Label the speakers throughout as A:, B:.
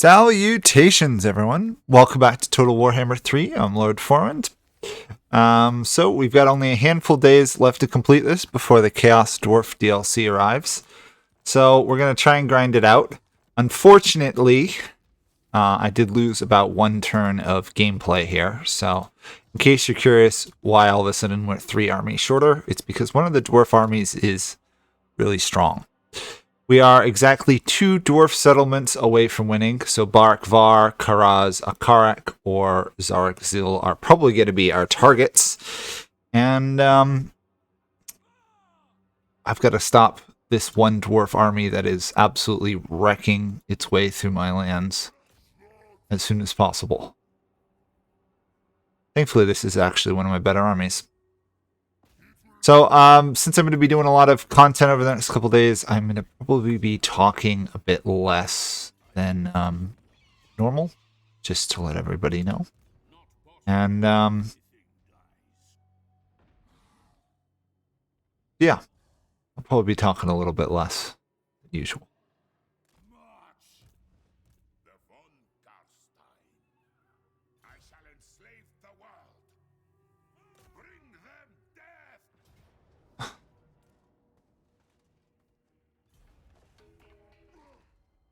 A: Salutations, everyone. Welcome back to Total Warhammer 3. I'm Lord Forwind. So we've got only a handful of days left to complete this before the Chaos Dwarf DLC arrives. So we're going to try and grind it out. Unfortunately, I did lose about one turn of gameplay here. So in case you're curious why all of a sudden we're 3 armies shorter, it's because one of the dwarf armies is really strong. We are exactly 2 dwarf settlements away from winning, so Barak Var, Karaz, Akarak, or Zarak Zil are probably going to be our targets. And I've got to stop this one dwarf army that is absolutely wrecking its way through my lands as soon as possible. Thankfully, this is actually one of my better armies. So, since I'm going to be doing a lot of content over the next couple days, I'm going to probably be talking a bit less than normal, just to let everybody know. And, yeah, I'll probably be talking a little bit less than usual.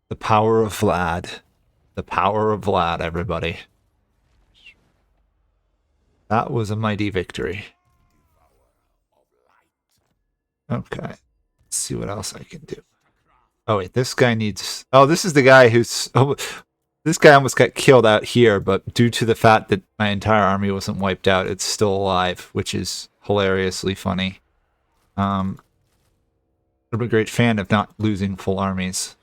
A: The power of Vlad. The power of Vlad, everybody. That was a mighty victory. Okay. Let's see what else I can do. Oh, wait. This guy needs... Oh, this is the guy who's... Oh, this guy almost got killed out here, but due to the fact that my entire army wasn't wiped out, it's still alive, which is hilariously funny. I'm a great fan of not losing full armies.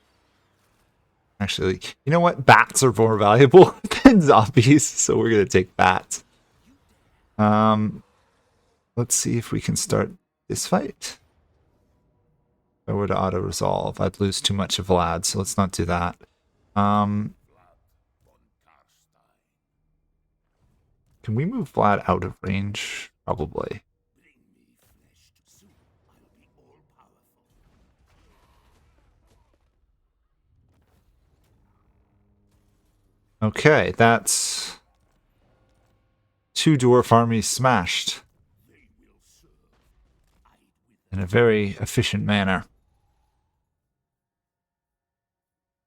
A: Actually, you know what? Bats are more valuable than zombies, so we're going to take bats. Let's see if we can start this fight. If I were to auto-resolve, I'd lose too much of Vlad, so let's not do that. Can we move Vlad out of range? Probably. Okay, that's 2 dwarf armies smashed in a very efficient manner.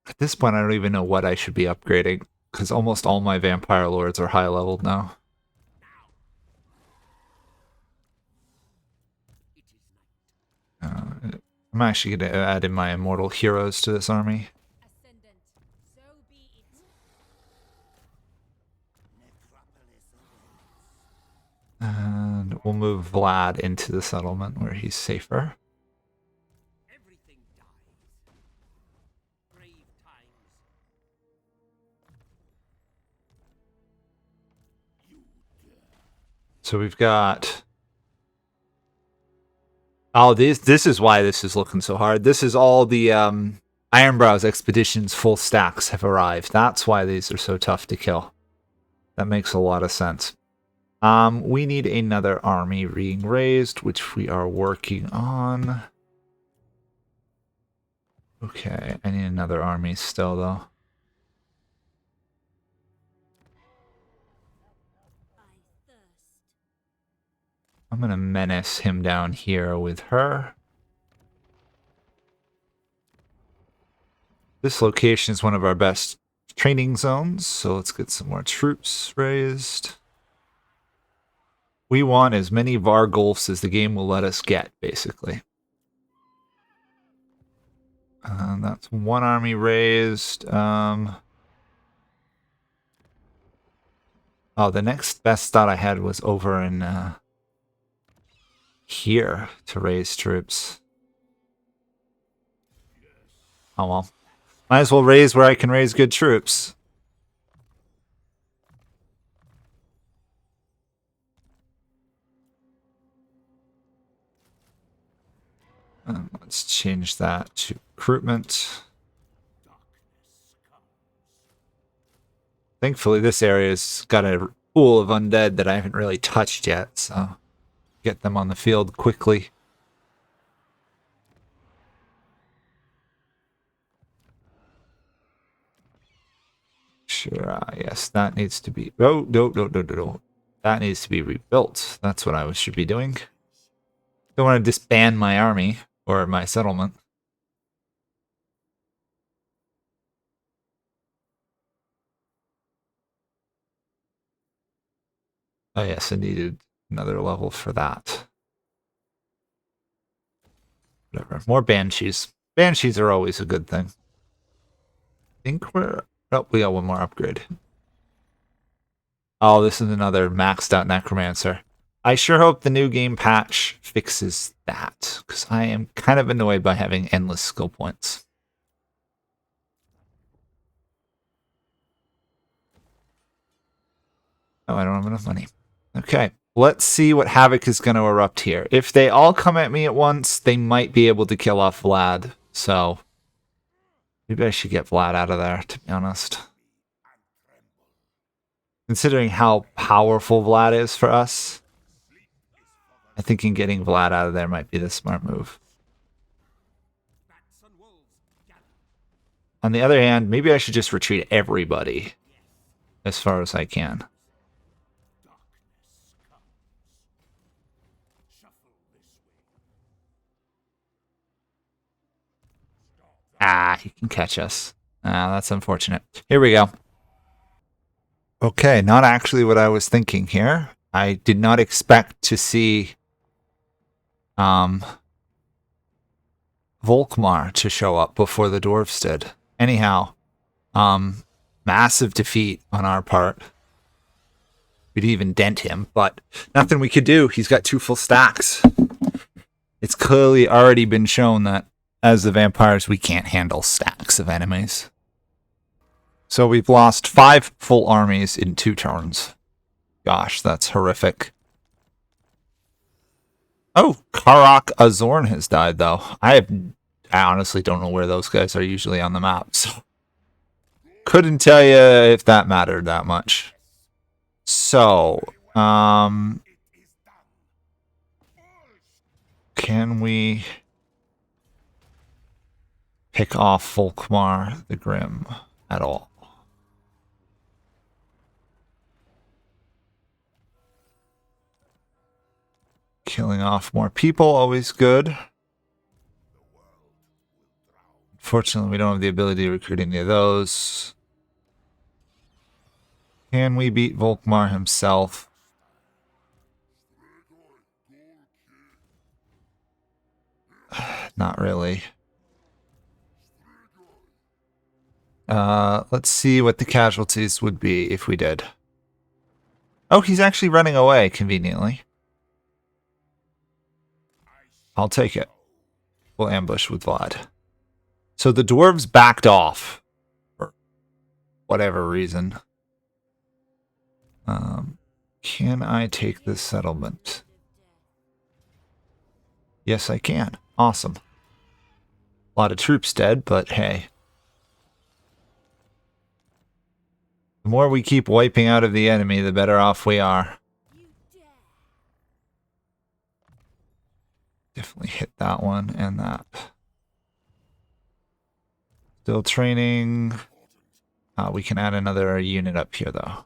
A: At this point, I don't even know what I should be upgrading, because almost all my vampire lords are high leveled now. I'm actually going to add in my immortal heroes to this army. And we'll move Vlad into the settlement where he's safer. So we've got... Oh, this is why this is looking so hard. This is all the Ironbrow's expeditions full stacks have arrived. That's why these are so tough to kill. That makes a lot of sense. We need another army being raised, which we are working on. Okay, I need another army still, though. I'm going to menace him down here with her. This location is one of our best training zones, so let's get some more troops raised. We want as many Vargulfs as the game will let us get, basically. That's one army raised. Oh, the next best thought I had was over in here to raise troops. Oh well. Might as well raise where I can raise good troops. Let's change that to recruitment. Thankfully, this area's got a pool of undead that I haven't really touched yet, so get them on the field quickly. Sure, yes, that needs to be... Oh, no. That needs to be rebuilt. That's what I should be doing. Don't want to disband my army or my settlement. Oh yes, I needed another level for that. Whatever. More banshees. Banshees are always a good thing. I think we're... Oh, we got one more upgrade. Oh, this is another maxed out necromancer. I sure hope the new game patch fixes that, because I am kind of annoyed by having endless skill points. Oh, I don't have enough money. Okay, let's see what havoc is going to erupt here. If they all come at me at once, they might be able to kill off Vlad. So maybe I should get Vlad out of there, to be honest. Considering how powerful Vlad is for us, I think getting Vlad out of there might be the smart move. On the other hand, maybe I should just retreat everybody as far as I can. Ah, he can catch us. Ah, that's unfortunate. Here we go. Okay, not actually what I was thinking here. I did not expect to see Volkmar to show up before the dwarves did. Anyhow, massive defeat on our part. We didn't even dent him, but nothing we could do. He's got 2 full stacks. It's clearly already been shown that as the vampires, we can't handle stacks of enemies. So we've lost 5 full armies in 2 turns. Gosh, that's horrific. Oh, Karak Azorn has died, though. I honestly don't know where those guys are usually on the map, so couldn't tell you if that mattered that much. So, can we pick off Volkmar the Grim at all? Killing off more people, always good. Unfortunately, we don't have the ability to recruit any of those. Can we beat Volkmar himself? Not really. Let's see what the casualties would be if we did. Oh, he's actually running away, conveniently. I'll take it. We'll ambush with Vlad. So the dwarves backed off. For whatever reason. Can I take this settlement? Yes, I can. Awesome. A lot of troops dead, but hey. The more we keep wiping out of the enemy, the better off we are. Definitely hit that one and that. Still training. We can add another unit up here, though.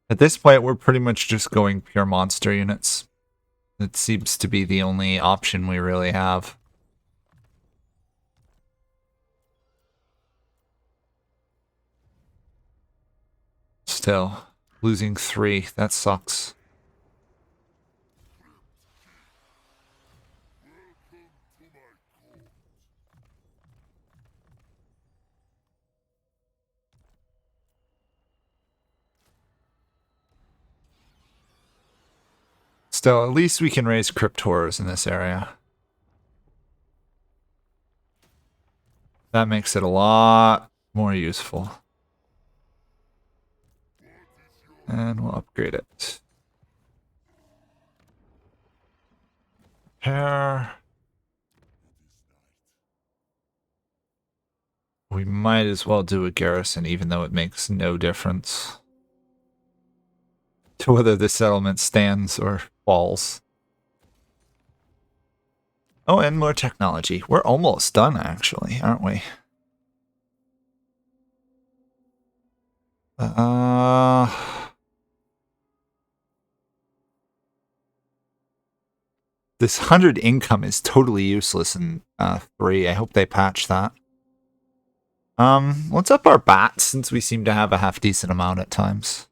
A: At this point, we're pretty much just going pure monster units. It seems to be the only option we really have. Still, losing 3, that sucks. Still, at least we can raise crypt horrors in this area. That makes it a lot more useful. And we'll upgrade it. Repair. We might as well do a garrison, even though it makes no difference to whether the settlement stands or falls. Oh, and more technology. We're almost done, actually, aren't we? This 100 income is totally useless in 3. I hope they patch that. Let's up our bats since we seem to have a half-decent amount at times.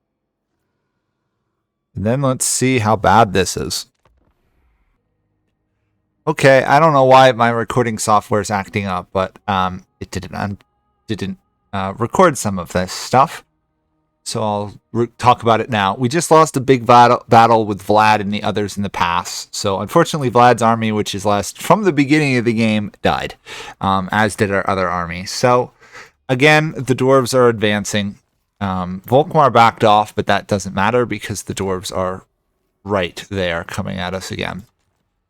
A: And then let's see how bad this is. Okay, I don't know why my recording software is acting up, but it didn't record some of this stuff. So I'll talk about it now. We just lost a big battle with Vlad and the others in the pass. So unfortunately, Vlad's army, which is last from the beginning of the game, died, as did our other army. So again, the dwarves are advancing. Volkmar backed off, but that doesn't matter because the dwarves are right there coming at us again.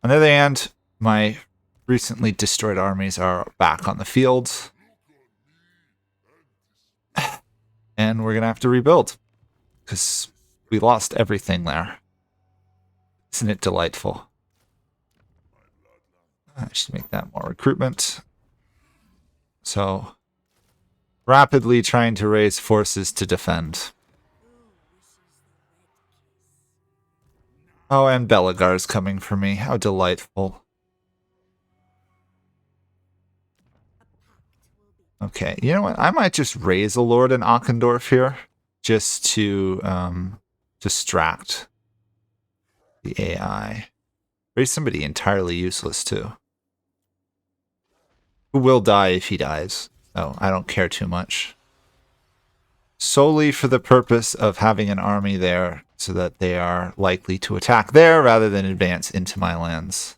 A: On the other hand, my recently destroyed armies are back on the field. And we're going to have to rebuild because we lost everything there. Isn't it delightful? I should make that more recruitment. So, rapidly trying to raise forces to defend. Oh, and Belagar's coming for me. How delightful. Okay, you know what? I might just raise a lord in Aackendorf here, just to distract the AI. Raise somebody entirely useless, too. Who will die if he dies, so I don't care too much. Solely for the purpose of having an army there, so that they are likely to attack there rather than advance into my lands.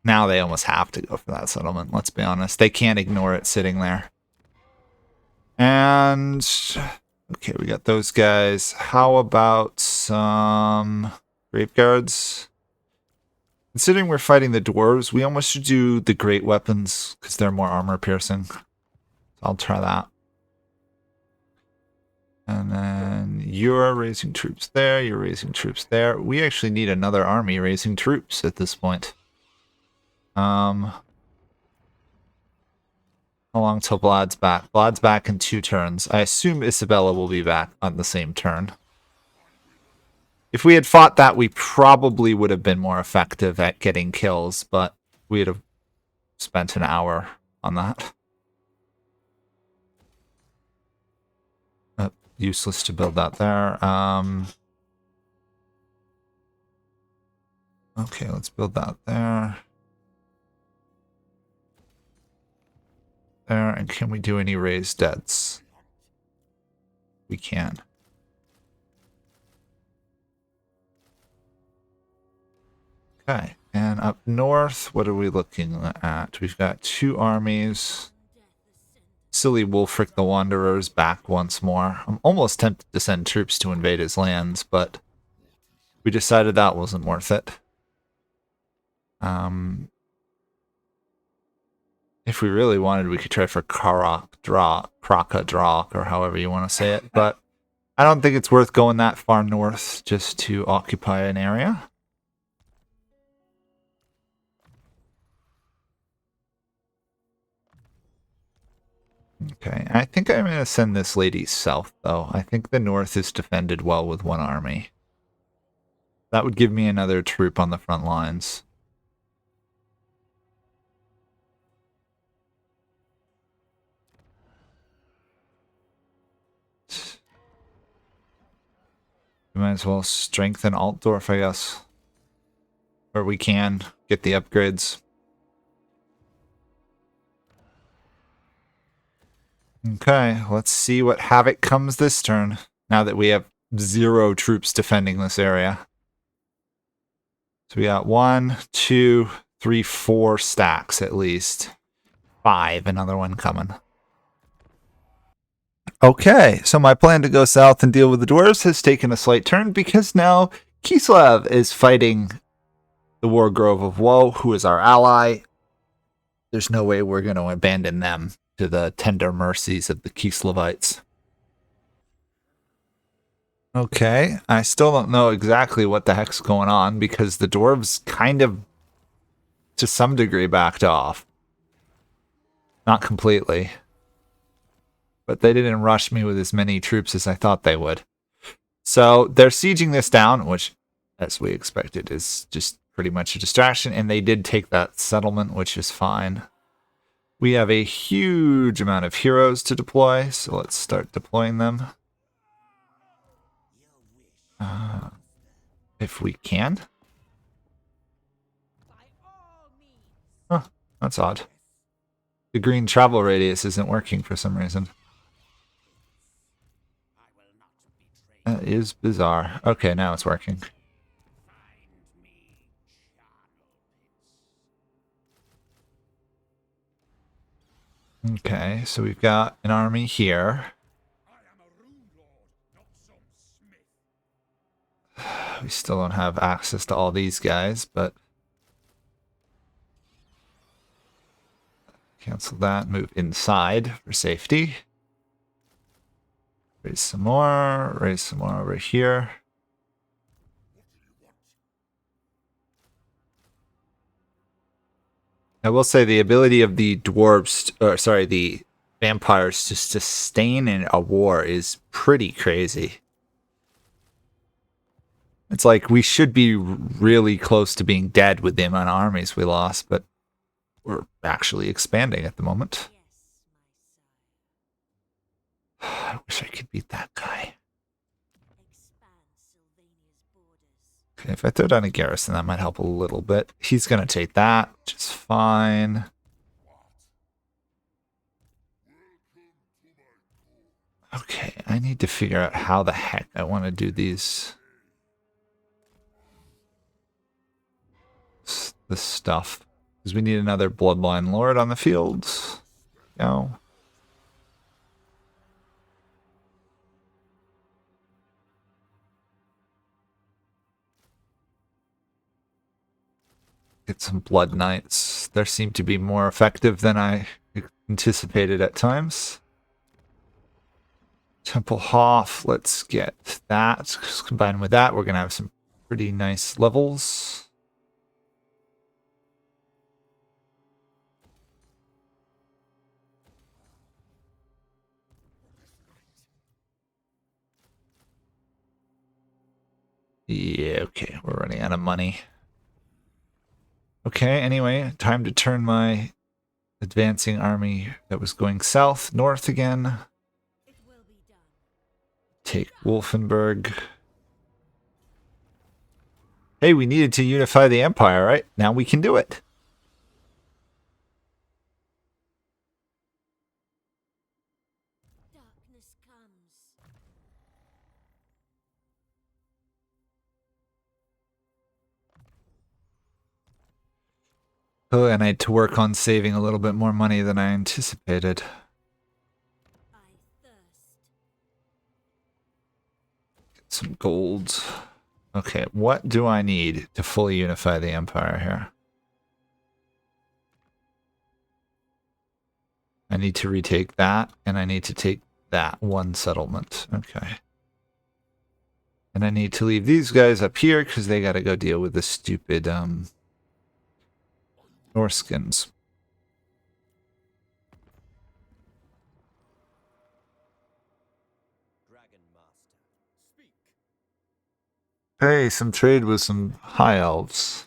A: Now they almost have to go for that settlement, let's be honest. They can't ignore it sitting there. And, okay, we got those guys. How about some graveguards? Considering we're fighting the dwarves, we almost should do the great weapons, because they're more armor piercing. So I'll try that. And then you're raising troops there, you're raising troops there. We actually need another army raising troops at this point. How long till Vlad's back? Vlad's back in 2 turns. I assume Isabella will be back on the same turn. If we had fought that, we probably would have been more effective at getting kills, but we'd have spent an hour on that. Useless to build that there. Okay, let's build that there. There, and can we do any raised deads? We can. Okay, and up north, what are we looking at? We've got 2 armies. Silly Wulfric the Wanderer's back once more. I'm almost tempted to send troops to invade his lands, but we decided that wasn't worth it. If we really wanted, we could try for Kraka Drak, or however you want to say it, but I don't think it's worth going that far north just to occupy an area. Okay, I think I'm going to send this lady south, though. I think the north is defended well with 1 army. That would give me another troop on the front lines. We might as well strengthen Altdorf, I guess. Where we can get the upgrades. Okay, let's see what havoc comes this turn, now that we have 0 troops defending this area. So we got 1, 2, 3, 4 stacks at least. 5, another one coming. Okay, so my plan to go south and deal with the dwarves has taken a slight turn because now Kislev is fighting the Wargrove of Woe, who is our ally. There's no way we're going to abandon them to the tender mercies of the Kislevites. Okay, I still don't know exactly what the heck's going on because the dwarves kind of, to some degree, backed off. Not completely. But they didn't rush me with as many troops as I thought they would. So they're sieging this down, which, as we expected, is just pretty much a distraction. And they did take that settlement, which is fine. We have a huge amount of heroes to deploy, so let's start deploying them. If we can. Huh, that's odd. The green travel radius isn't working for some reason. That is bizarre. Okay, now it's working. Okay, so we've got an army here. We still don't have access to all these guys, but cancel that, move inside for safety. Raise some more over here. I will say the ability of the dwarves, or sorry, the vampires to sustain in a war is pretty crazy. It's like we should be really close to being dead with the amount of armies we lost, but we're actually expanding at the moment. I wish I could beat that guy. Okay, if I throw down a garrison, that might help a little bit. He's going to take that, which is fine. Okay, I need to figure out how the heck I want to do these. This stuff. Because we need another Bloodline Lord on the field. Go. Get some Blood Knights. They seem to be more effective than I anticipated at times. Temple Hoff, let's get that. Combined with that, we're going to have some pretty nice levels. Yeah, okay, we're running out of money. Okay, anyway, time to turn my advancing army that was going south, north again. Take Wolfenburg. Hey, we needed to unify the empire, right? Now we can do it. Oh, and I had to work on saving a little bit more money than I anticipated. Get some gold. Okay, what do I need to fully unify the empire here? I need to retake that, and I need to take that one settlement. Okay. And I need to leave these guys up here because they got to go deal with the stupid Norskins. Hey, some trade with some high elves.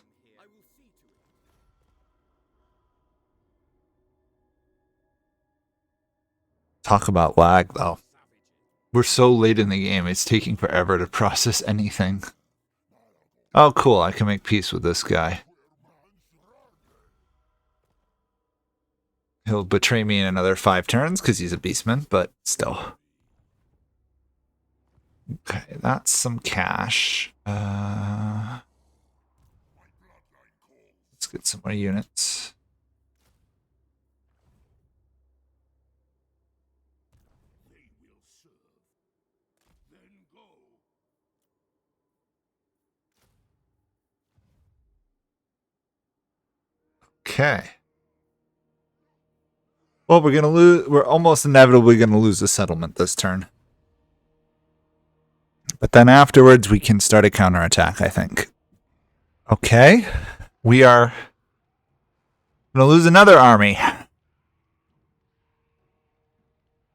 A: Talk about lag, though. We're so late in the game, it's taking forever to process anything. Oh, cool, I can make peace with this guy. He'll betray me in another 5 turns because he's a beastman, but still. Okay, that's some cash. Let's get some more units. Okay. Well, we're gonna lose. We're almost inevitably gonna lose the settlement this turn. But then afterwards, we can start a counterattack, I think. Okay. We are going to lose another army.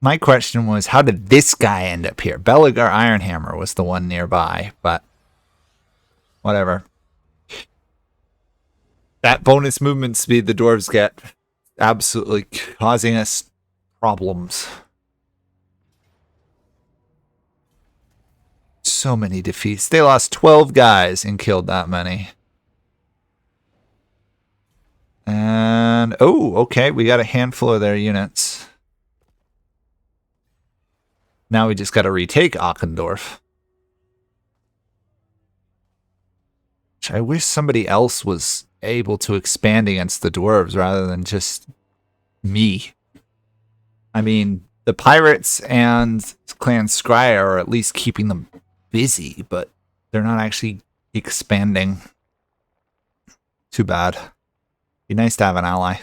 A: My question was, how did this guy end up here? Belagar Ironhammer was the one nearby, but whatever. That bonus movement speed the dwarves get absolutely causing us problems. So many defeats. They lost 12 guys and killed that many. And, oh, okay, we got a handful of their units. Now we just got to retake Aachen-Dorf. Which I wish somebody else was able to expand against the dwarves rather than just me. I mean, the pirates and Clan Scryer are at least keeping them busy, but they're not actually expanding. Too bad. Be nice to have an ally.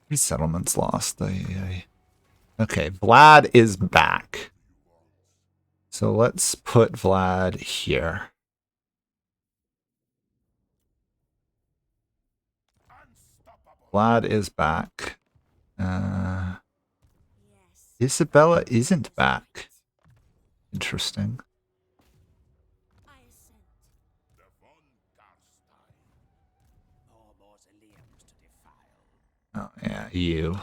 A: These settlements lost. Okay, Vlad is back. So let's put Vlad here. Vlad is back. Isabella isn't back. Interesting. Oh, yeah, you.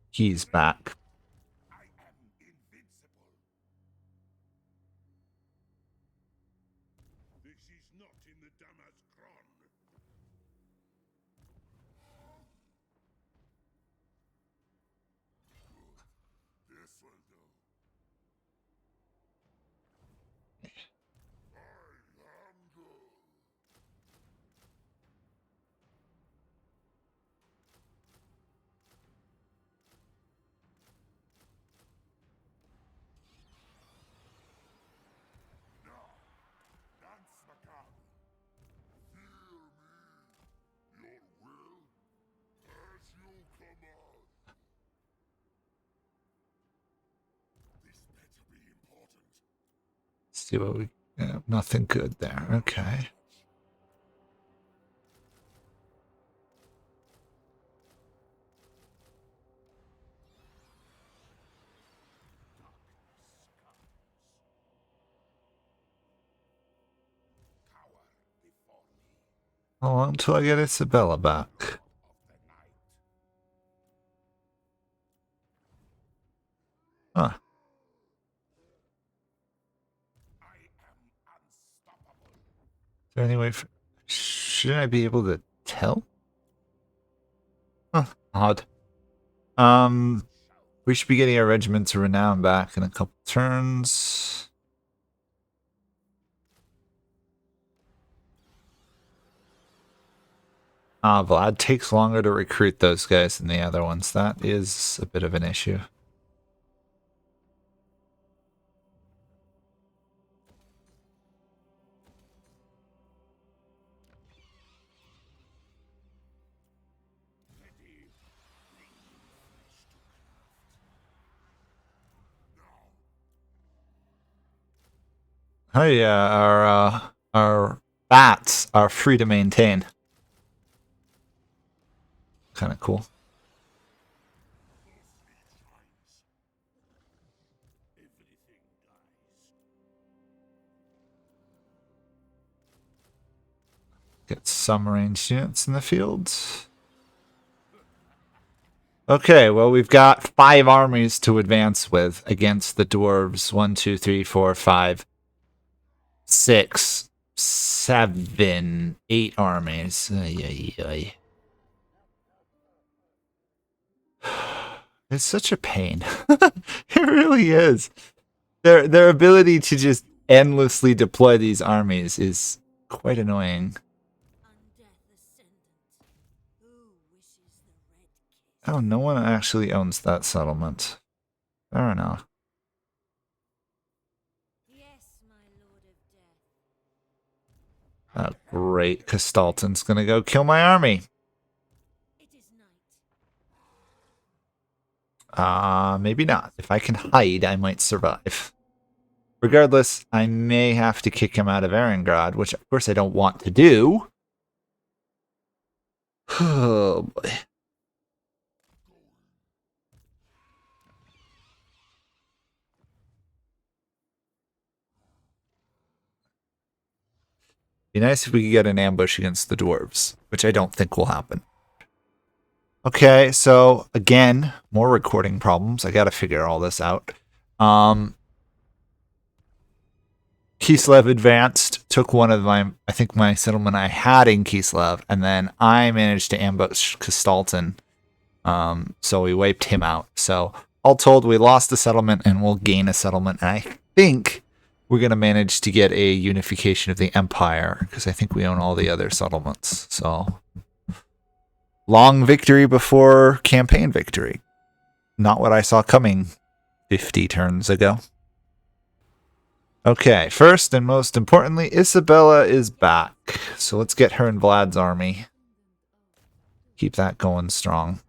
A: He's back. See what we nothing good there. Okay. How long until I get Isabella back? Huh. Is there any way for... Shouldn't I be able to tell? Huh. Odd. We should be getting our regiments of renown back in a couple turns. Vlad takes longer to recruit those guys than the other ones. That is a bit of an issue. Oh yeah, our bats are free to maintain. Kind of cool. Get some ranged units in the field. Okay, well, we've got 5 armies to advance with against the dwarves. 1, 2, 3, 4, 5, 6, 7, 8 armies. It's such a pain. It really is. Their ability to just endlessly deploy these armies is quite annoying. Oh, no one actually owns that settlement. Fair enough. Oh, great. Castalton's going to go kill my army. Maybe not. If I can hide, I might survive. Regardless, I may have to kick him out of Erengrad, which of course I don't want to do. Oh boy. Be nice if we could get an ambush against the dwarves, which I don't think will happen. Okay, so again, more recording problems. I gotta figure all this out. Kislev advanced, took one of my, I think my settlement I had in Kislev, and then I managed to ambush Castalton. So we wiped him out. So all told, we lost a settlement and we'll gain a settlement. And I think we're going to manage to get a unification of the empire because I think we own all the other settlements. So long victory before campaign victory. Not what I saw coming 50 turns ago. Okay, first and most importantly, Isabella is back. So let's get her in Vlad's army. Keep that going strong.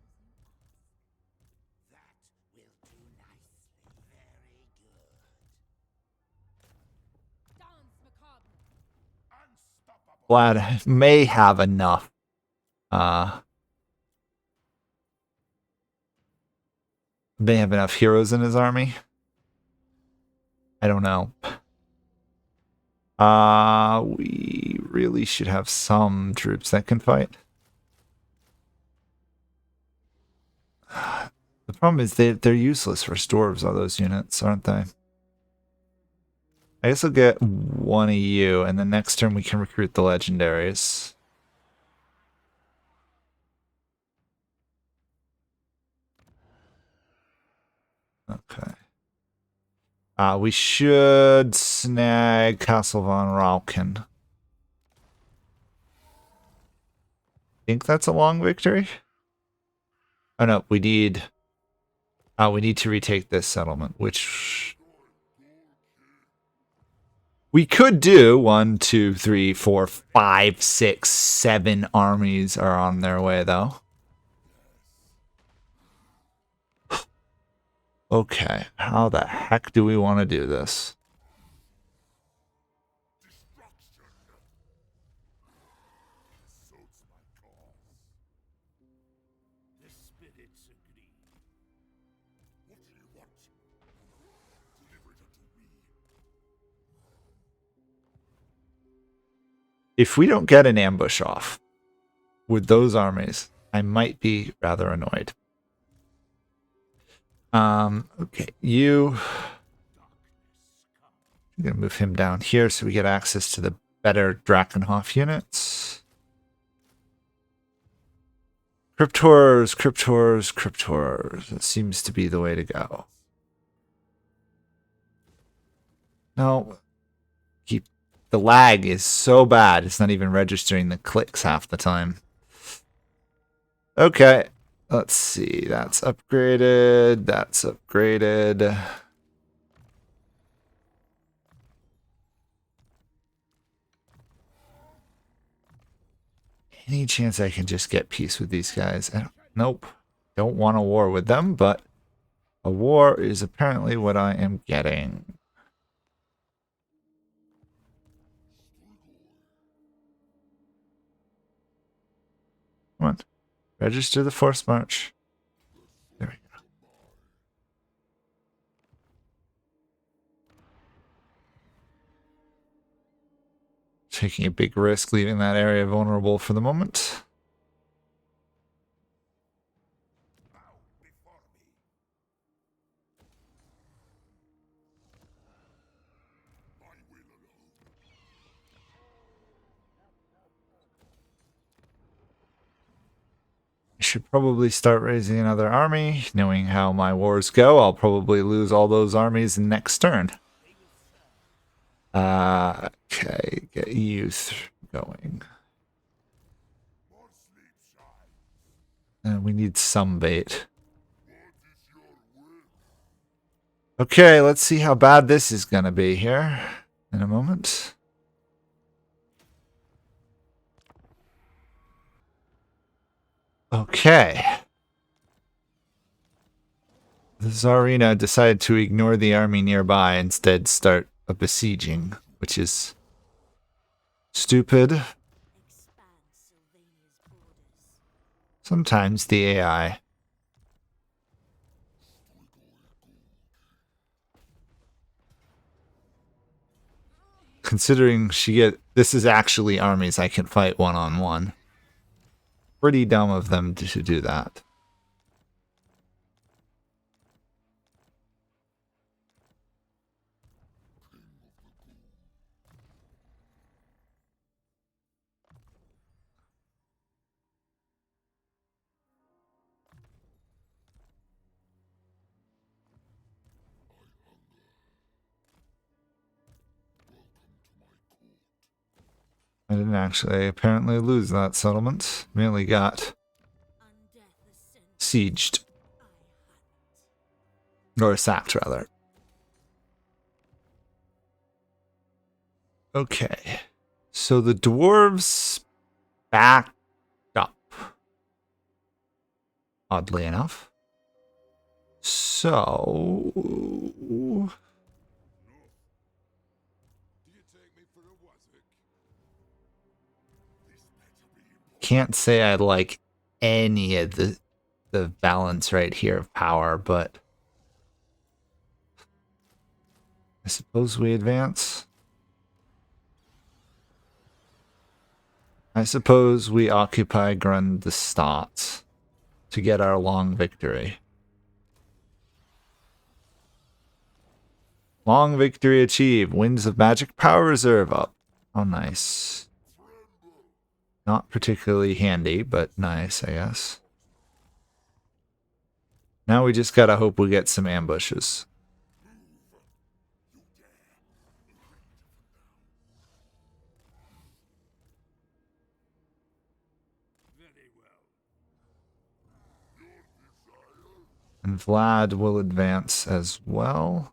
A: Vlad may have enough. May have enough heroes in his army. I don't know. We really should have some troops that can fight. The problem is they're useless for dwarves, all those units, aren't they? I guess I'll get one of you, and then next turn we can recruit the legendaries. Okay. We should snag Castle von Rauken. Think that's a long victory? Oh no, we need to retake this settlement, which we could do. 1, 2, 3, 4, 5, 6, 7 armies are on their way though. Okay, how the heck do we want to do this? If we don't get an ambush off with those armies, I might be rather annoyed. Okay, I'm gonna move him down here so we get access to the better Drakenhof units. Cryptors. That seems to be the way to go. No, the lag is so bad, it's not even registering the clicks half the time. Okay, let's see. That's upgraded. That's upgraded. Any chance I can just get peace with these guys? Nope. Don't want a war with them, but a war is apparently what I am getting. Come on. Register the force march. There we go. Taking a big risk, leaving that area vulnerable for the moment. I should probably start raising another army. Knowing how my wars go, I'll probably lose all those armies next turn. Okay, get youth going. And we need some bait. Okay, let's see how bad this is gonna be here in a moment. Okay. The Tsarina decided to ignore the army nearby, instead start a besieging, which is stupid. Sometimes the AI. Considering this is actually armies I can fight one-on-one. Pretty dumb of them to do that. I didn't actually apparently lose that settlement. Merely got sieged. Or sacked, rather. Okay. So the dwarves backed up. Oddly enough. So... can't say I like any of the balance right here of power, but I suppose we advance. I suppose we occupy Grundstadt to get our long victory. Long victory achieved. Winds of magic power reserve up. Oh, nice. Not particularly handy, but nice, I guess. Now we just gotta hope we get some ambushes. And Vlad will advance as well.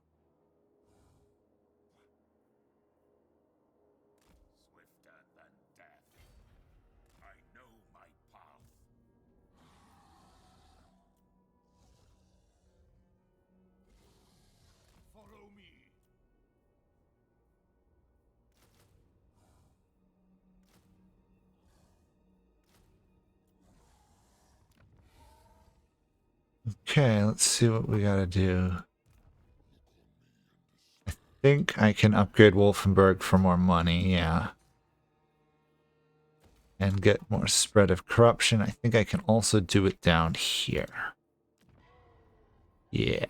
A: Okay, let's see what we gotta do. I think I can upgrade Wolfenburg for more money, yeah. And get more spread of corruption. I think I can also do it down here. Yeah.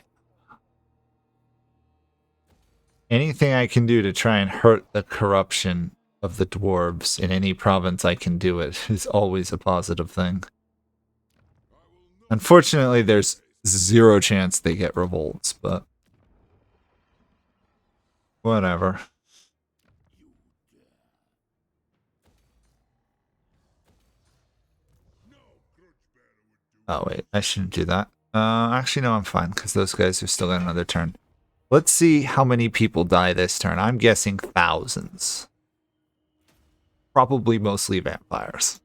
A: Anything I can do to try and hurt the corruption of the dwarves in any province I can do it is always a positive thing. Unfortunately, there's zero chance they get revolts, but whatever. Oh wait, I shouldn't do that. Actually no, I'm fine, because those guys have still got another turn. Let's see how many people die this turn. I'm guessing thousands. Probably mostly vampires.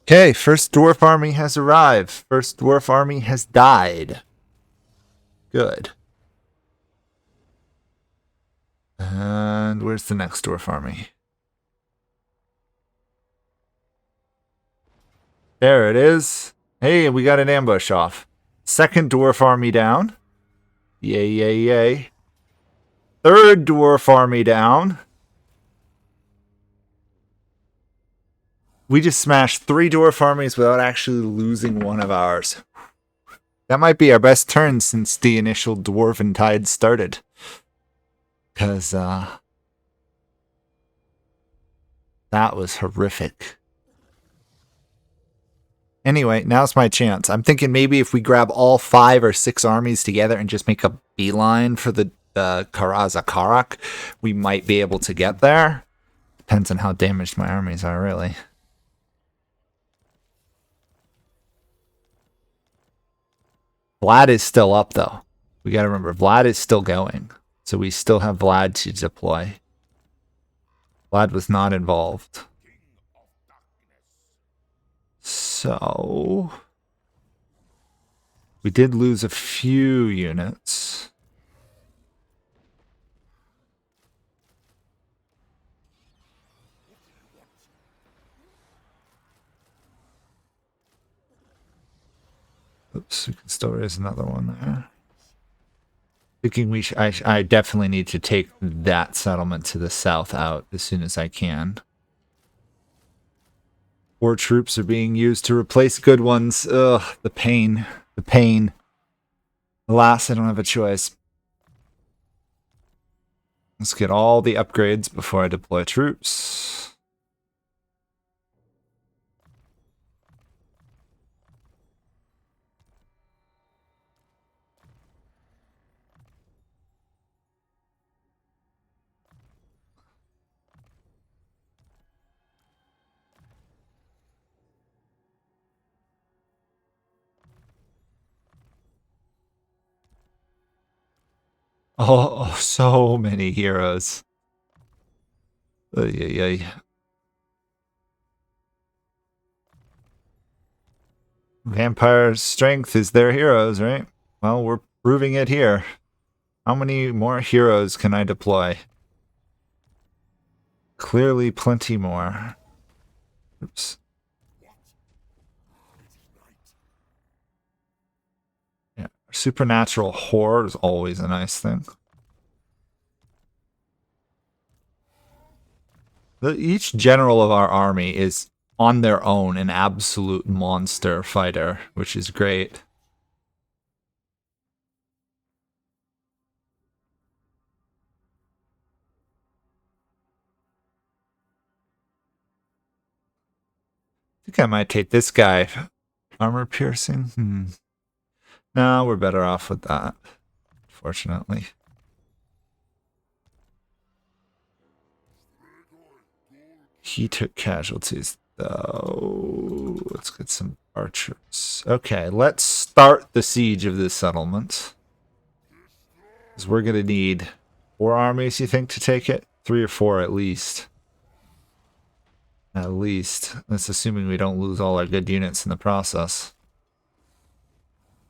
A: Okay, first dwarf army has arrived. First dwarf army has died. Good. And where's the next dwarf army? There it is. Hey, we got an ambush off. Second dwarf army down. Yay, yay, yay. Third dwarf army down. We just smashed 3 dwarf armies without actually losing one of ours. That might be our best turn since the initial dwarven tide started. Because, that was horrific. Anyway, now's my chance. I'm thinking maybe if we grab all 5 or 6 armies together and just make a beeline for the Karazakarak, we might be able to get there. Depends on how damaged my armies are, really. Vlad is still up, though. We gotta remember, Vlad is still going. So we still have Vlad to deploy. Vlad was not involved. So we did lose a few units. Oops, we can still raise another one there. Thinking I definitely need to take that settlement to the south out as soon as I can. 4 troops are being used to replace good ones. Ugh, the pain. The pain. Alas, I don't have a choice. Let's get all the upgrades before I deploy troops. Oh, so many heroes. Vampire strength is their heroes, right? Well, we're proving it here. How many more heroes can I deploy? Clearly plenty more. Oops. Yeah, supernatural horror is always a nice thing. Each general of our army is on their own an absolute monster fighter, which is great. I think I might take this guy. Armor piercing? No, we're better off with that, fortunately. He took casualties, though. Let's get some archers. Okay, let's start the siege of this settlement. Because we're going to need 4 armies, you think, to take it? 3 or 4 at least. At least. That's assuming we don't lose all our good units in the process.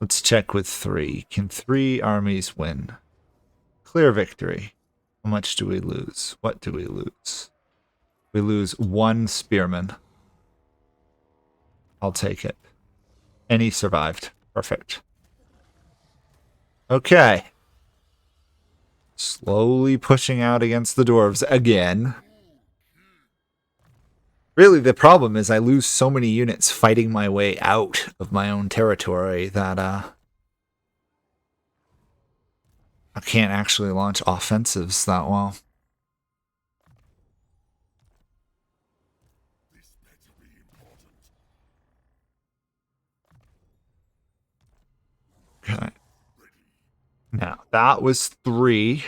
A: Let's check with 3. Can 3 armies win? Clear victory. How much do we lose? What do we lose? We lose 1 spearman. I'll take it. And he survived. Perfect. Okay. Slowly pushing out against the dwarves again. Really, the problem is I lose so many units fighting my way out of my own territory that I can't actually launch offensives that well. Okay. Now, that was 3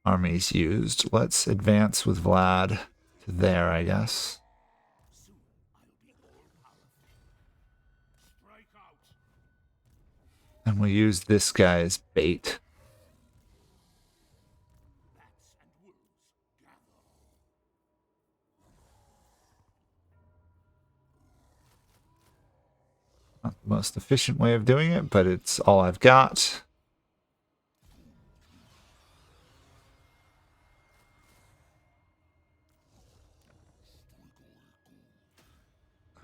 A: armies used. Let's advance with Vlad to there, I guess. And we'll use this guy as bait. Not the most efficient way of doing it, but it's all I've got.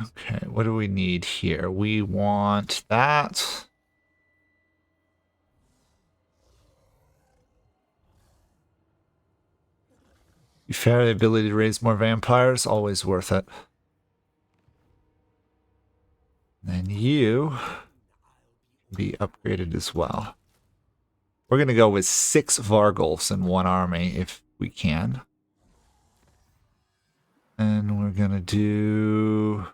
A: Okay, what do we need here? We want that. Be fair, the ability to raise more vampires, always worth it. And you be upgraded as well. We're going to go with 6 Vargulfs in 1 army if we can. And we're going to do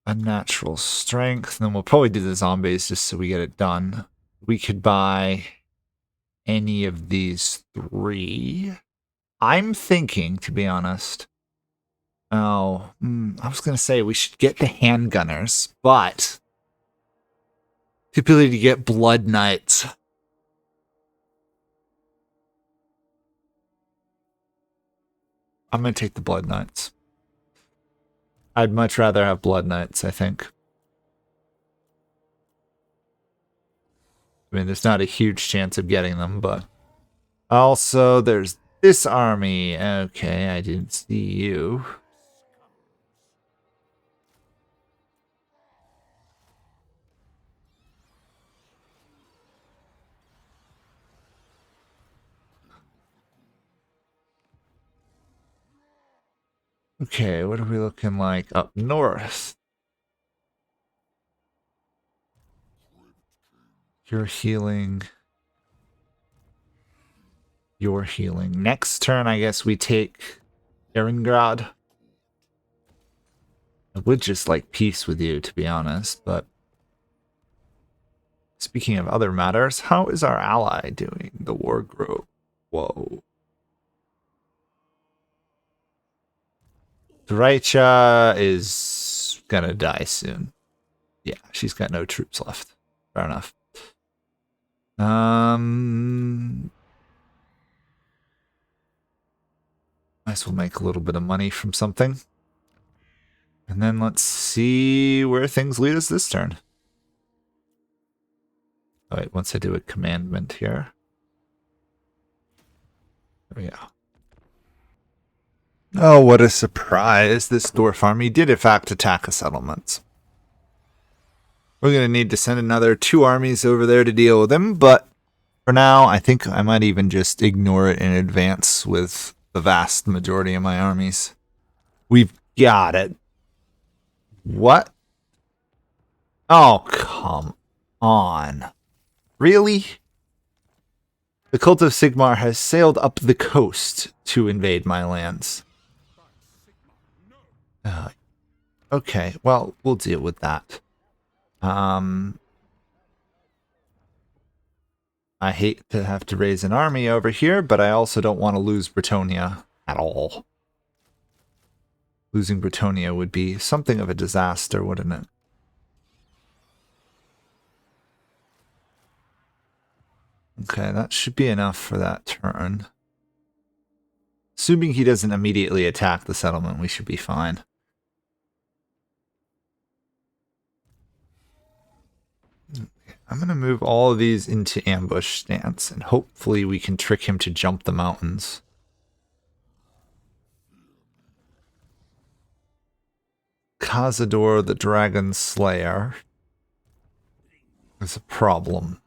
A: unnatural strength. And then we'll probably do the zombies just so we get it done. We could buy any of these 3. I'm thinking, to be honest. Oh, I was going to say we should get the handgunners, but the ability to get blood knights. I'm going to take the blood knights. I'd much rather have Blood Knights, I think. I mean, there's not a huge chance of getting them, but... Also, there's this army. Okay, I didn't see you. Okay, what are we looking like up north? You're healing. You're healing. Next turn, I guess we take Eringrad. I would just like peace with you, to be honest, but... Speaking of other matters, how is our ally doing? The war group. Whoa. Dreicha is gonna die soon. Yeah, she's got no troops left. Fair enough. Might as well make a little bit of money from something. And then let's see where things lead us this turn. All right, once I do a commandment here. There we go. Oh, what a surprise. This dwarf army did in fact attack a settlement. We're going to need to send another 2 armies over there to deal with him, but for now, I think I might even just ignore it in advance with the vast majority of my armies. We've got it. What? Oh, come on. Really? The cult of Sigmar has sailed up the coast to invade my lands. Okay, well, we'll deal with that. I hate to have to raise an army over here, but I also don't want to lose Bretonnia at all. Losing Bretonnia would be something of a disaster, wouldn't it? Okay, that should be enough for that turn. Assuming he doesn't immediately attack the settlement, we should be fine. I'm going to move all of these into ambush stance, and hopefully we can trick him to jump the mountains. Cazador the Dragon Slayer is a problem.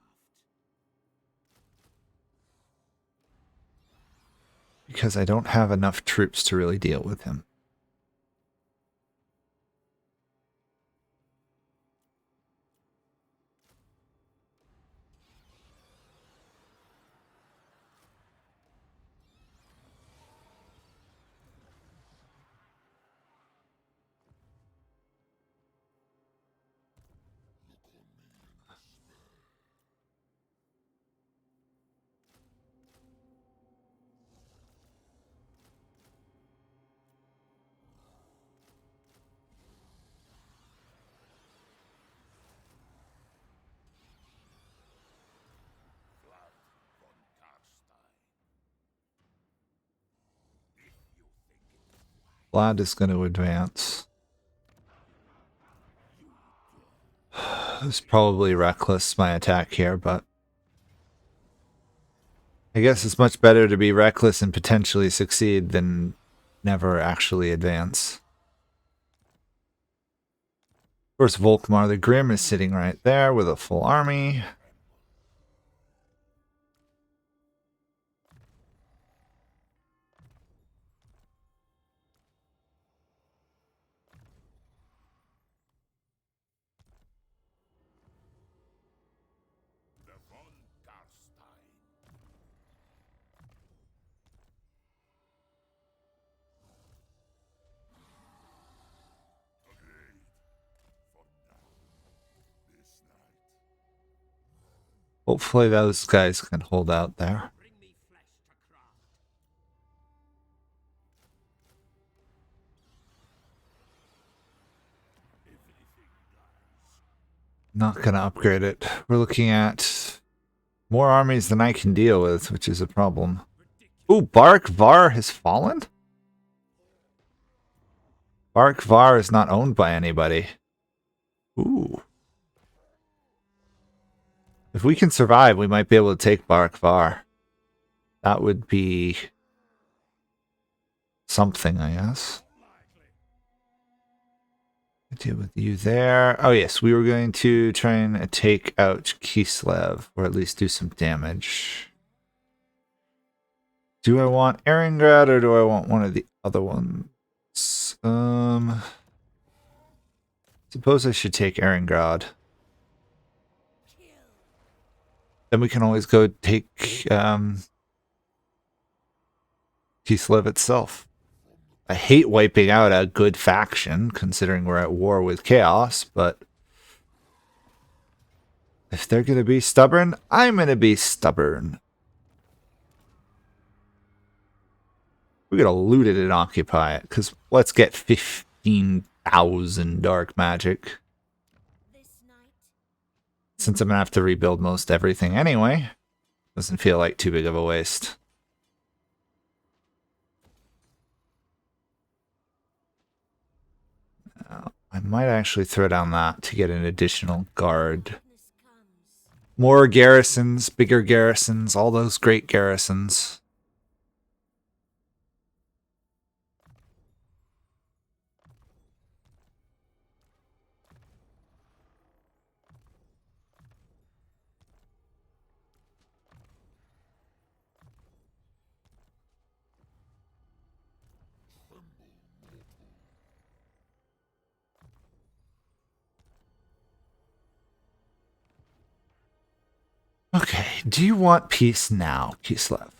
A: Because I don't have enough troops to really deal with him. Vlad is going to advance. It's probably reckless, my attack here, but I guess it's much better to be reckless and potentially succeed than never actually advance. Of course, Volkmar the Grim is sitting right there with a full army. Hopefully those guys can hold out there. Not gonna upgrade it. We're looking at more armies than I can deal with, which is a problem. Ooh, Barak Var has fallen? Bark Var is not owned by anybody. Ooh. If we can survive, we might be able to take Bark Var. That would be something, I guess. Deal with you there. Oh yes, we were going to try and take out Kislev, or at least do some damage. Do I want Erengrad or do I want one of the other ones? Suppose I should take Erengrad. Then we can always go take Kislev itself. I hate wiping out a good faction, considering we're at war with Chaos, but if they're going to be stubborn, I'm going to be stubborn. We're going to loot it and occupy it, because let's get 15,000 dark magic. Since I'm going to have to rebuild most everything anyway, doesn't feel like too big of a waste. I might actually throw down that to get an additional guard. More garrisons, bigger garrisons, all those great garrisons. Okay, do you want peace now, Kislev?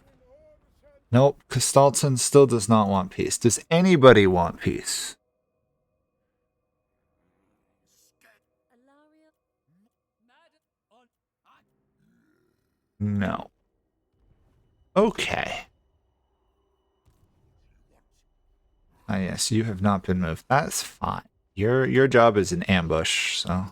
A: Nope, Kostaltson still does not want peace. Does anybody want peace? No. Okay. Ah, yes, you have not been moved. That's fine. Your job is an ambush, so...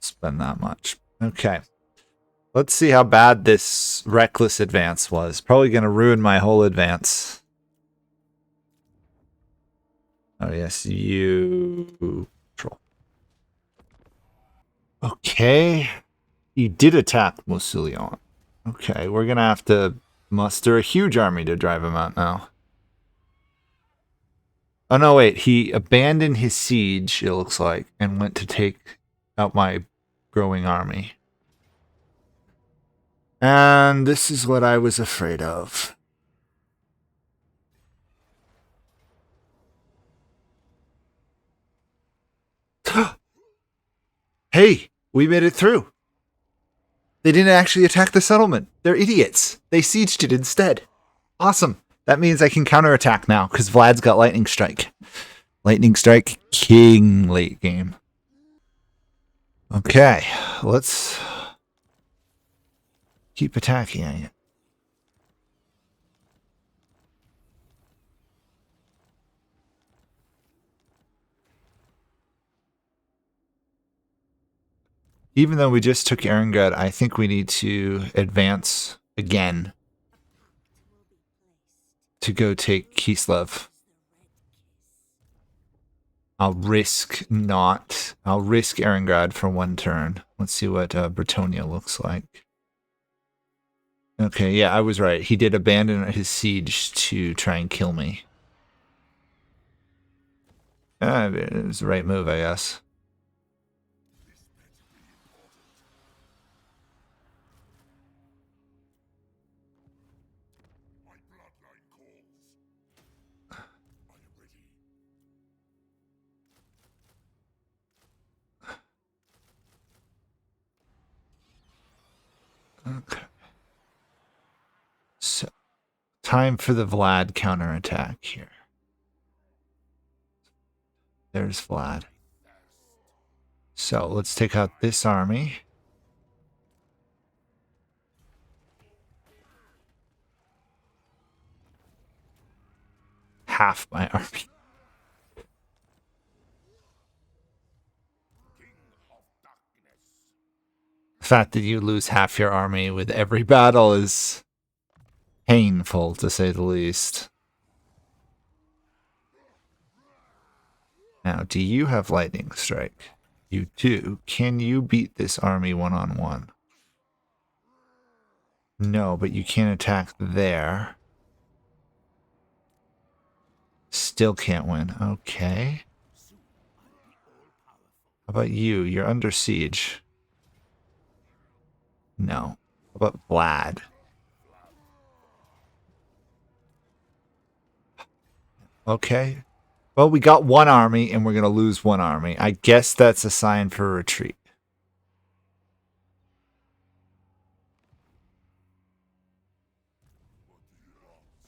A: Spend that much. Okay. Let's see how bad this reckless advance was. Probably going to ruin my whole advance. Oh, yes, you... Control. Okay. You did attack Mosulion. Okay, we're going to have to muster a huge army to drive him out now. Oh, no, wait. He abandoned his siege, it looks like, and went to take out my growing army. And this is what I was afraid of. Hey, we made it through. They didn't actually attack the settlement. They're idiots. They sieged it instead. Awesome. That means I can counterattack now, because Vlad's got Lightning Strike. Lightning Strike, king late game. Okay, let's keep attacking it. Even though we just took Erengrad, I think we need to advance again to go take Kislev. I'll risk Erengrad for one turn. Let's see what Bretonnia looks like. Okay, yeah, I was right. He did abandon his siege to try and kill me. It was the right move, I guess. Okay. So, time for the Vlad counterattack here. There's Vlad. So, let's take out this army. half my army. The fact that you lose half your army with every battle is painful, to say the least. Now, do you have lightning strike? You do. Can you beat this army one-on-one? No, but you can attack there. Still can't win. Okay. How about you? You're under siege. No. How about Vlad? Okay. Well, we got one army, and we're going to lose one army. I guess that's a sign for retreat.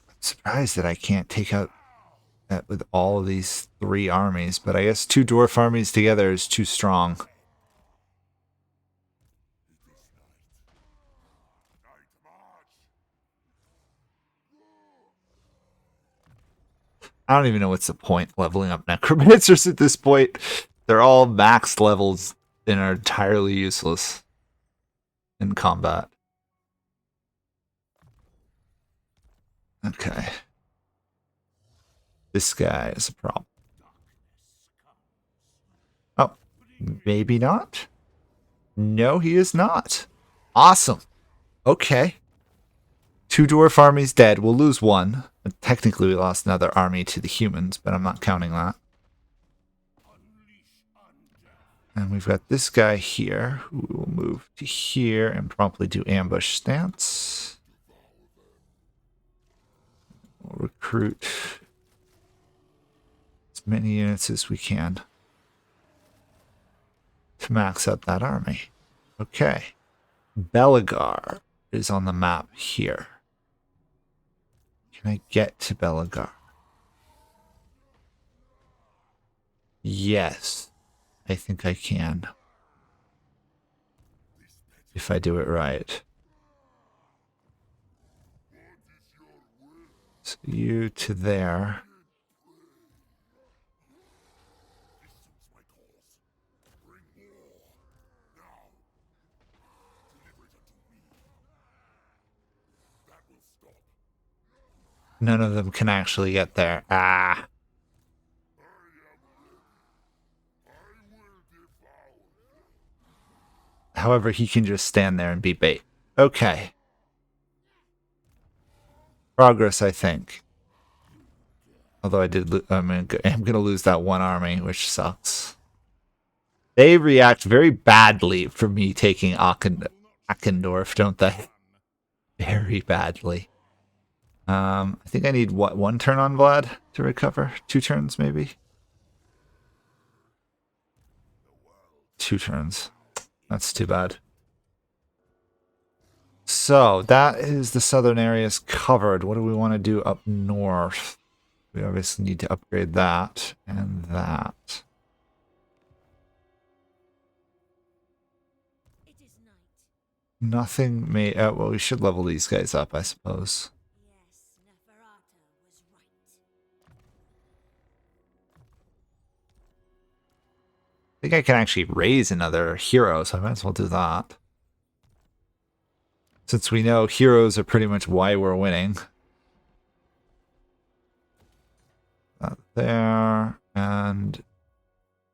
A: I'm surprised that I can't take out that with all of these 3 armies, but I guess 2 dwarf armies together is too strong. I don't even know what's the point leveling up necromancers at this point. They're all max levels and are entirely useless in combat. Okay. This guy is a problem. Oh, maybe not? No, he is not. Awesome. Okay. 2 dwarf armies dead. We'll lose 1. Technically, we lost another army to the humans, but I'm not counting that. And we've got this guy here, who will move to here and promptly do ambush stance. We'll recruit as many units as we can to max out that army. Okay. Belagar is on the map here. Can I get to Belagar? Yes, I think I can. If I do it right. So you to there. None of them can actually get there. Ah. However, he can just stand there and be bait. Okay. Progress, I think. Although I did, I'm going to lose that one army, which sucks. They react very badly for me taking Akkendorf, don't they? Very badly. I think I need, what, 1 turn on Vlad to recover? 2 turns, maybe? 2 turns. That's too bad. So, that is the southern areas covered. What do we want to do up north? We obviously need to upgrade that and that.
B: It is night.
A: Nothing may... well, we should level these guys up, I suppose.
B: Yes, Neferata was right.
A: I think I can actually raise another hero, so I might as well do that. Since we know heroes are pretty much why we're winning. That there, and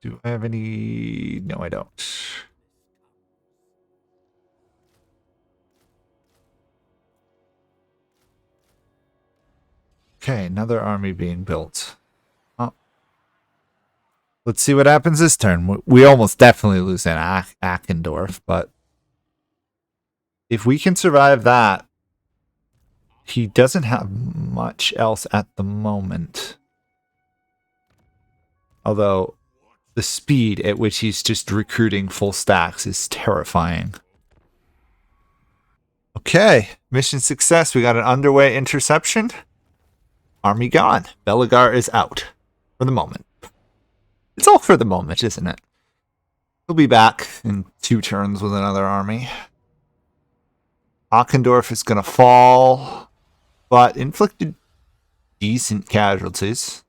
A: do I have any? No, I don't. Okay, another army being built. Oh. Let's see what happens this turn. We almost definitely lose an Akkendorf, but if we can survive that, he doesn't have much else at the moment. Although, the speed at which he's just recruiting full stacks is terrifying. Okay, mission success. We got an underway interception. Army gone. Belagar is out. For the moment. It's all for the moment, isn't it? He'll be back in 2 turns with another army. Akkendorf is going to fall, but inflicted decent casualties.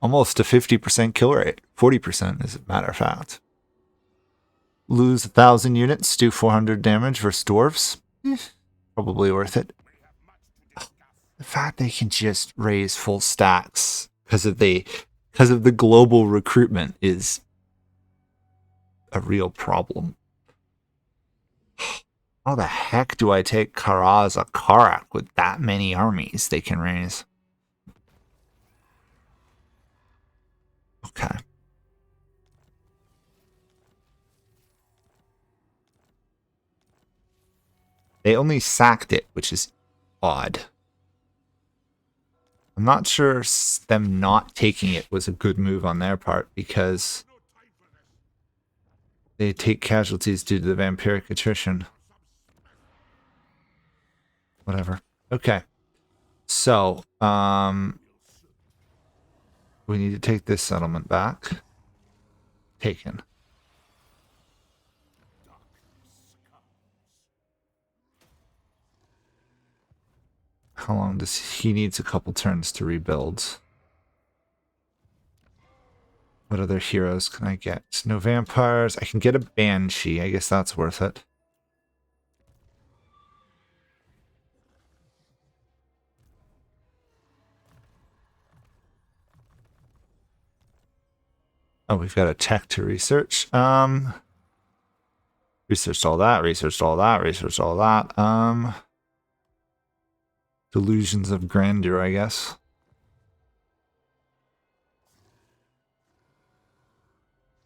A: Almost a 50% kill rate. 40% as a matter of fact. Lose 1,000 units, do 400 damage versus dwarves. Probably worth it. The fact they can just raise full stacks because of the global recruitment is a real problem. How the heck do I take Karaza Karak with that many armies they can raise? Okay. They only sacked it, which is odd. I'm not sure them not taking it was a good move on their part because they take casualties due to the vampiric attrition. Whatever. Okay. So, we need to take this settlement back. Taken. How long does he needs a couple turns to rebuild? What other heroes can I get? No vampires. I can get a banshee. I guess that's worth it. Oh, we've got a tech to research. Researched all that, researched all that, researched all that. Delusions of grandeur, I guess.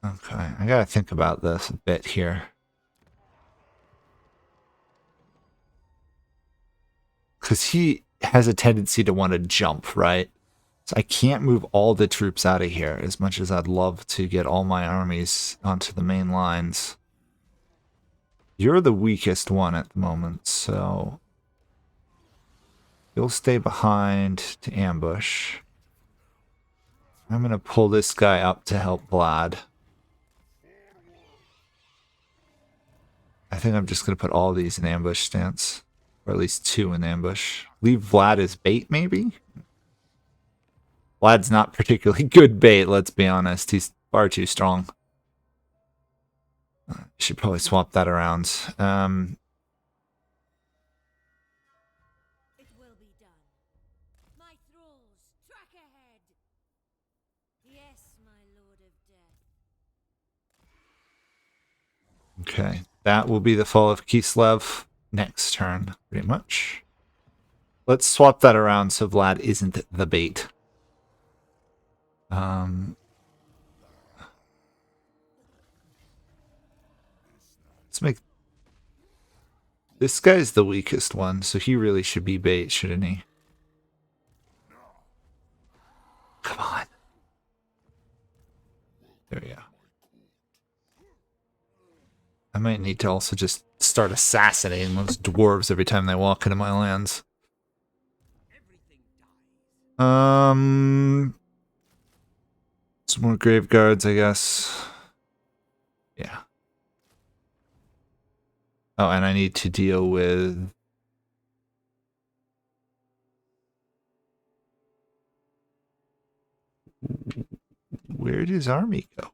A: Okay, I gotta think about this a bit here. Because he has a tendency to want to jump, right? So I can't move all the troops out of here as much as I'd love to get all my armies onto the main lines. You're the weakest one at the moment, so you'll stay behind to ambush. I'm going to pull this guy up to help Vlad. I think I'm just going to put all these in ambush stance. Or at least 2 in ambush. Leave Vlad as bait, maybe? Vlad's not particularly good bait, let's be honest. He's far too strong. Should probably swap that around.
B: It will be done. My thralls, track ahead. Yes, my lord of death.
A: Okay, that will be the fall of Kislev next turn, pretty much. Let's swap that around so Vlad isn't the bait. Let's make... This guy's the weakest one, so he really should be bait, shouldn't he? Come on. There we go. I might need to also just start assassinating those dwarves every time they walk into my lands. Some more grave guards, I guess. Yeah. Oh, and I need to deal with... Where did his army go?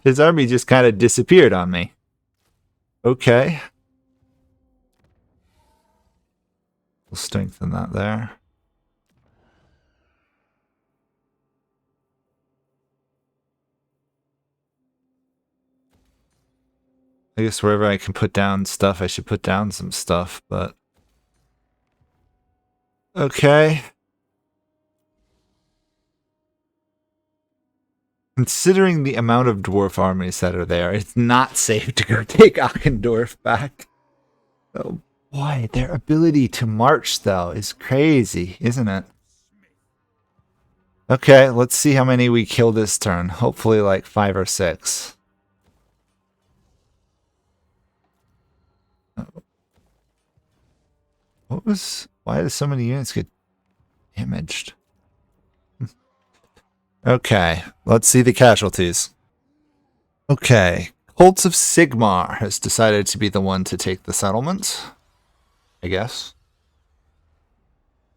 A: His army just kind of disappeared on me. Okay. We'll strengthen that there. I guess wherever I can put down stuff, I should put down some stuff, but... Okay. Considering the amount of dwarf armies that are there, it's not safe to go take Achendorf back. Oh boy, their ability to march, though, is crazy, isn't it? Okay, let's see how many we kill this turn. Hopefully like 5 or 6. What was... Why did so many units get damaged? Okay, let's see the casualties. Okay, Cults of Sigmar has decided to be the one to take the settlement, I guess.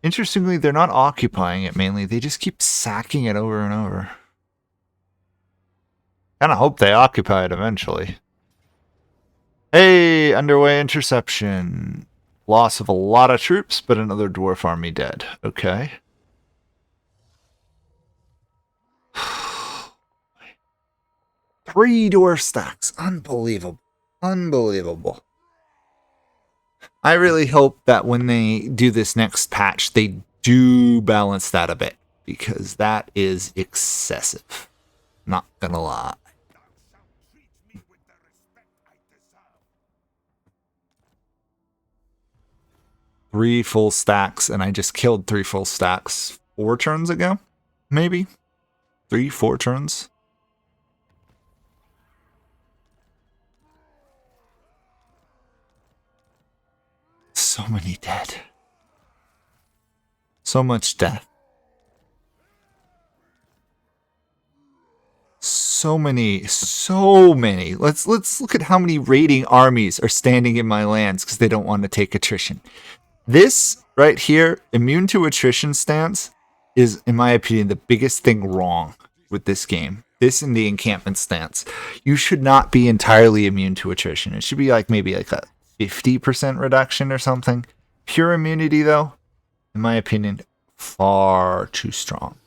A: Interestingly, they're not occupying it mainly. They just keep sacking it over and over. Kind of hope they occupy it eventually. Hey, underway interception. Loss of a lot of troops, but another dwarf army dead. Okay. Three dwarf stacks. Unbelievable. Unbelievable. I really hope that when they do this next patch, they do balance that a bit, because that is excessive. Not gonna lie. Three full stacks, and I just killed 3 full stacks 4 turns ago? Maybe? 3-4 turns? So many dead. So much death. So many. Let's look at how many raiding armies are standing in my lands because they don't want to take attrition. This right here, immune to attrition stance, is, in my opinion, the biggest thing wrong with this game. This and the encampment stance. You should not be entirely immune to attrition. It should be like maybe like a 50% reduction or something. Pure immunity, though, in my opinion, far too strong.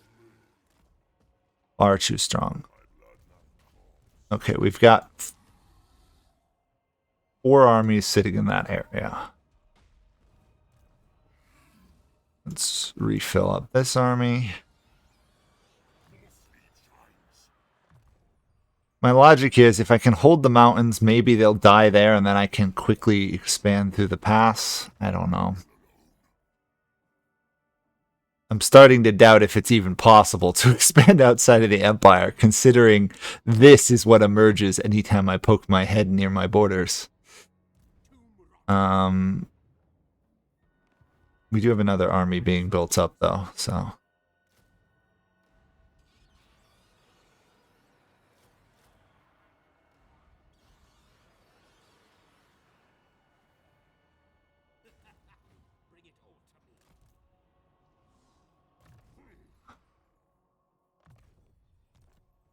A: Far too strong. Okay, we've got 4 armies sitting in that area. Let's refill up this army. My logic is if I can hold the mountains, maybe they'll die there and then I can quickly expand through the pass. I don't know. I'm starting to doubt if it's even possible to expand outside of the Empire, considering this is what emerges anytime I poke my head near my borders. We do have another army being built up, though, so...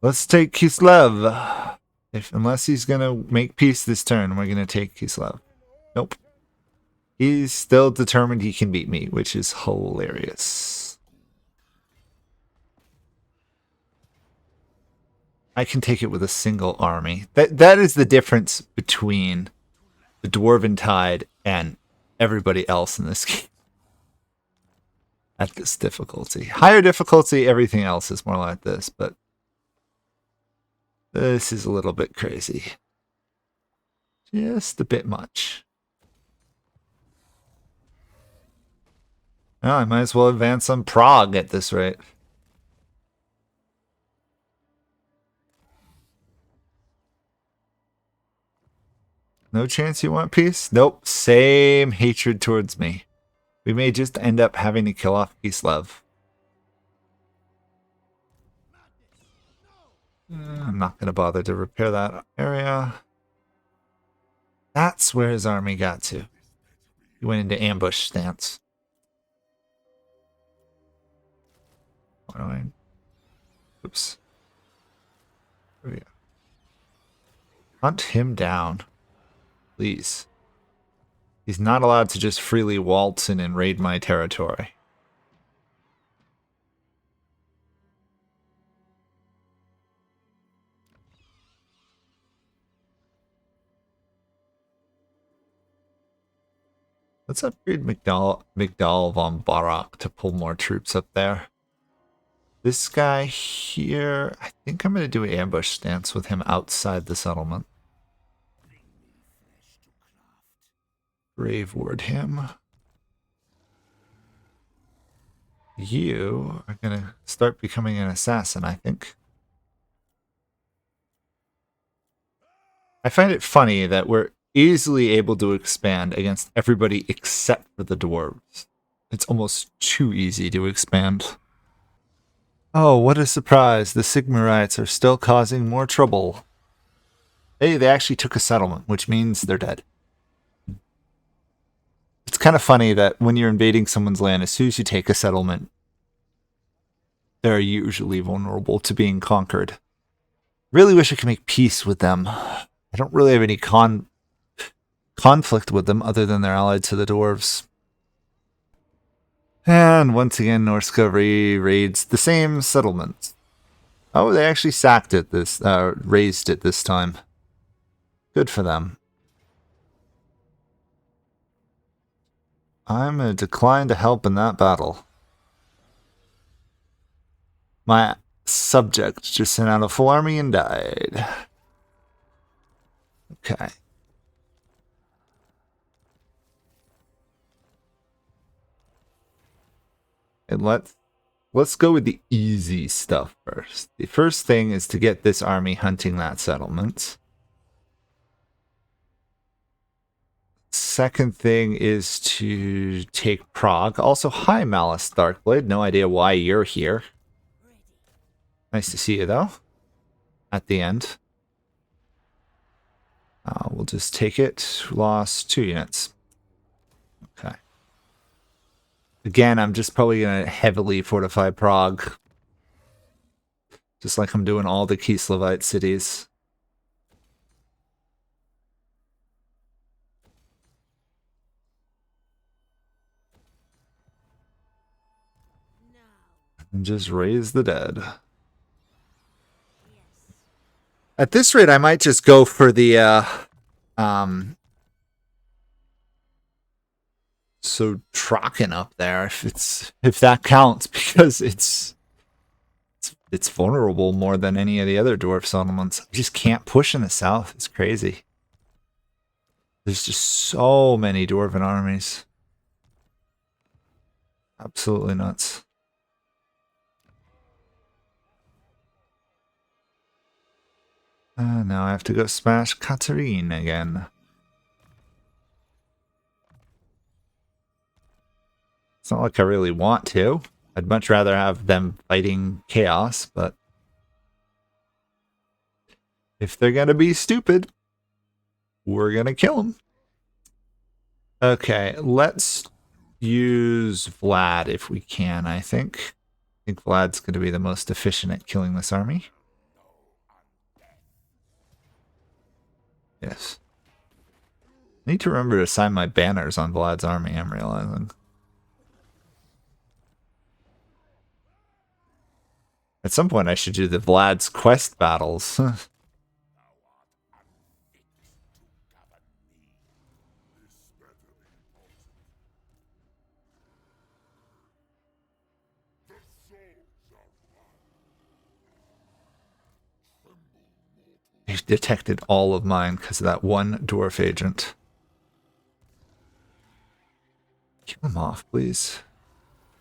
A: Let's take Kislev. Unless he's gonna make peace this turn, we're gonna take Kislev. Nope. He's still determined he can beat me, which is hilarious. I can take it with a single army. That is the difference between the Dwarven Tide and everybody else in this game. At this difficulty. Higher difficulty, everything else is more like this, but this is a little bit crazy. Just a bit much. Well, I might as well advance on Prague at this rate. No chance you want peace? Nope. Same hatred towards me. We may just end up having to kill off Kislev. I'm not going to bother to repair that area. That's where his army got to. He went into ambush stance. Why do I... Oops. There we go. Hunt him down. Please. He's not allowed to just freely waltz in and raid my territory. Let's upgrade Migdal von Barak to pull more troops up there. This guy here, I think I'm going to do an ambush stance with him outside the settlement. Brave ward him. You are going to start becoming an assassin, I think. I find it funny that we're easily able to expand against everybody except for the dwarves. It's almost too easy to expand. Oh, what a surprise. The Sigmarites are still causing more trouble. Hey, they actually took a settlement, which means they're dead. It's kind of funny that when you're invading someone's land, as soon as you take a settlement, they're usually vulnerable to being conquered. Really wish I could make peace with them. I don't really have any conflict with them other than they're allied to the dwarves. And once again, Norse Discovery raids the same settlement. Oh, they actually sacked it raised it this time. Good for them. I'm going to decline to help in that battle. My subject just sent out a full army and died. Okay. And let's go with the easy stuff first. The first thing is to get this army hunting that settlement. Second thing is to take Prague. Also, hi Malice Darkblade. No idea why you're here. Nice to see you though. At the end. We'll just take it. Lost 2 units. Okay. Again, I'm just probably going to heavily fortify Prague. Just like I'm doing all the Kislevite cities. And just raise the dead. At this rate, I might just go for the, so Traken up there, if that counts, because it's vulnerable more than any of the other dwarf settlements. I just can't push in the south. It's crazy. There's just so many dwarven armies. Absolutely nuts. Now I have to go smash Katarine again. It's not like I really want to. I'd much rather have them fighting chaos, but if they're gonna be stupid, we're gonna kill them. Okay, let's use Vlad if we can, I think. I think Vlad's gonna be the most efficient at killing this army. Yes. I need to remember to assign my banners on Vlad's army, I'm realizing. At some point I should do the Vlad's quest battles. They've detected all of mine because of that one dwarf agent. Kill him off, please.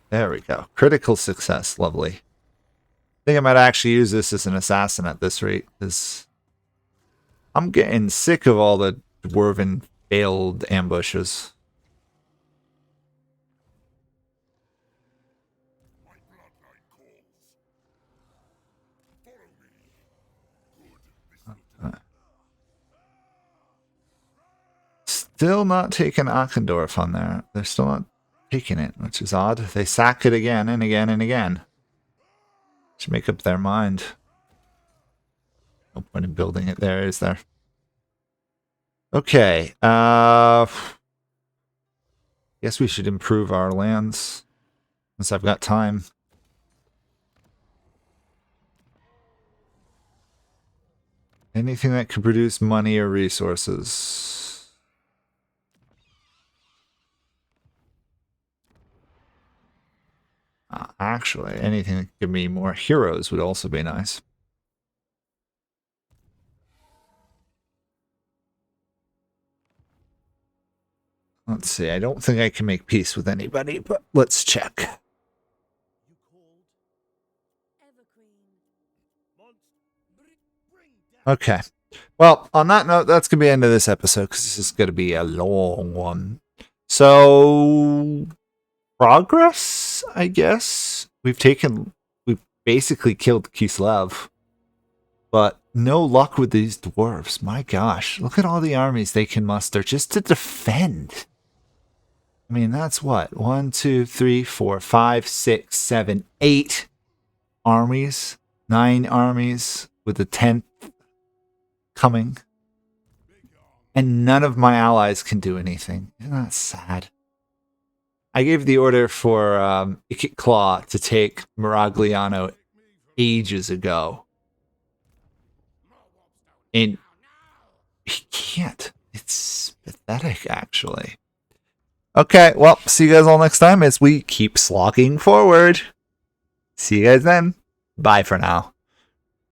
A: There we go. Critical success. Lovely. I think I might actually use this as an assassin at this rate, because I'm getting sick of all the dwarven failed ambushes. Still not taking Achendorf on there. They're still not taking it, which is odd. They sack it again and again and again. Should make up their mind. No point in building it there, is there? Okay. Guess we should improve our lands. Since I've got time. Anything that can produce money or resources. Actually, anything that could give me more heroes would also be nice. Let's see, I don't think I can make peace with anybody, but let's check. Okay. Well, on that note, that's going to be the end of this episode, because this is going to be a long one. So, progress, I guess. We've basically killed Kislev, but no luck with these dwarves. My gosh, look at all the armies they can muster just to defend. I mean, that's what? 1, 2, 3, 4, 5, 6, 7, 8 armies. 9 armies with the 10th coming. And none of my allies can do anything. Isn't that sad? I gave the order for Ikit Claw to take Miragliano ages ago. And he can't. It's pathetic, actually. Okay, well, see you guys all next time as we keep slogging forward. See you guys then. Bye for now.